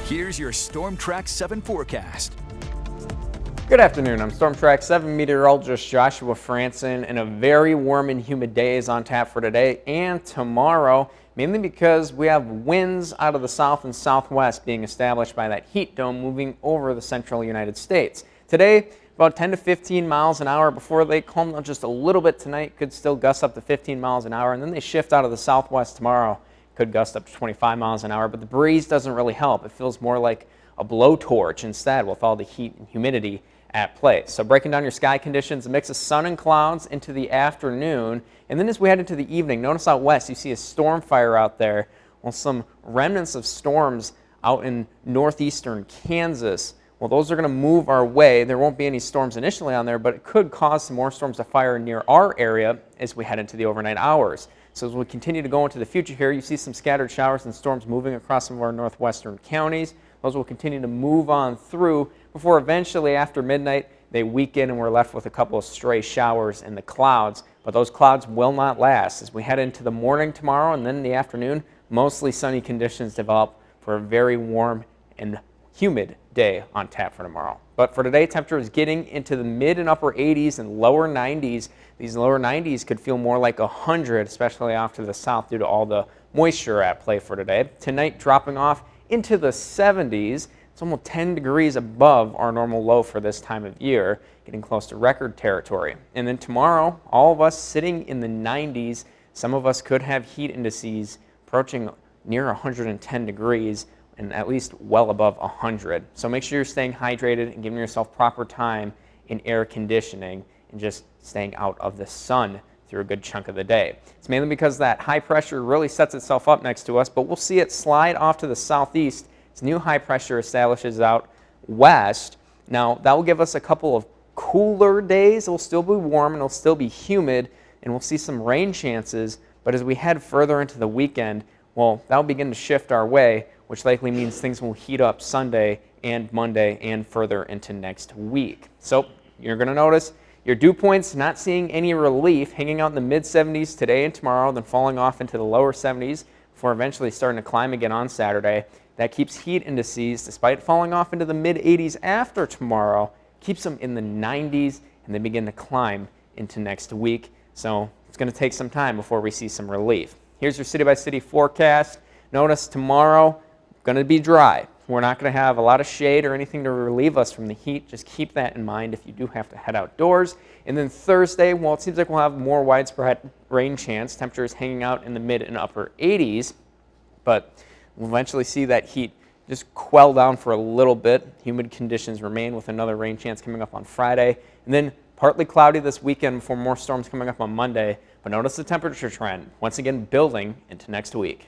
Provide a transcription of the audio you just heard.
Here's your Storm Track 7 forecast. Good afternoon, I'm Storm Track 7 meteorologist Joshua Franson, and a very warm and humid day is on tap for today and tomorrow, mainly because we have winds out of the south and southwest being established by that heat dome moving over the central United States. Today, about 10 to 15 miles an hour before they calm down just a little bit tonight, could still gust up to 15 miles an hour, and then they shift out of the southwest tomorrow, could gust up to 25 miles an hour, but the breeze doesn't really help. It feels more like a blowtorch instead with all the heat and humidity at play. So breaking down your sky conditions, a mix of sun and clouds into the afternoon, and then as we head into the evening, notice out west you see a storm fire out there. Well, some remnants of storms out in northeastern Kansas. Well, those are going to move our way. There won't be any storms initially on there, but it could cause some more storms to fire near our area as we head into the overnight hours. So as we continue to go into the future here, you see some scattered showers and storms moving across some of our northwestern counties. Those will continue to move on through before eventually after midnight they weaken and we're left with a couple of stray showers in the clouds. But those clouds will not last. As we head into the morning tomorrow and then in the afternoon, mostly sunny conditions develop for a very warm and humid day on tap for tomorrow. But for today, temperature is getting into the mid and upper 80s and lower 90s. These lower 90s could feel more like 100, especially off to the south due to all the moisture at play for today. Tonight, dropping off into the 70s. It's almost 10 degrees above our normal low for this time of year, getting close to record territory. And then tomorrow, all of us sitting in the 90s. Some of us could have heat indices approaching near 110 degrees and at least well above 100. So make sure you're staying hydrated and giving yourself proper time in air conditioning and just staying out of the sun through a good chunk of the day. It's mainly because that high pressure really sets itself up next to us, but we'll see it slide off to the southeast as new high pressure establishes out west. Now, that will give us a couple of cooler days. It will still be warm and it'll still be humid, and we'll see some rain chances, but as we head further into the weekend, well, that'll begin to shift our way, which likely means things will heat up Sunday and Monday and further into next week. So you're going to notice your dew points not seeing any relief, hanging out in the mid-70s today and tomorrow, then falling off into the lower 70s before eventually starting to climb again on Saturday. That keeps heat indices, despite falling off into the mid-80s after tomorrow, keeps them in the 90s, and they begin to climb into next week. So it's going to take some time before we see some relief. Here's your city-by-city forecast. Notice tomorrow, going to be dry. We're not going to have a lot of shade or anything to relieve us from the heat. Just keep that in mind if you do have to head outdoors. And then Thursday, well, it seems like we'll have more widespread rain chance. Temperatures hanging out in the mid and upper 80s, but we'll eventually see that heat just quell down for a little bit. Humid conditions remain with another rain chance coming up on Friday. And then partly cloudy this weekend before more storms coming up on Monday. But notice the temperature trend, once again building into next week.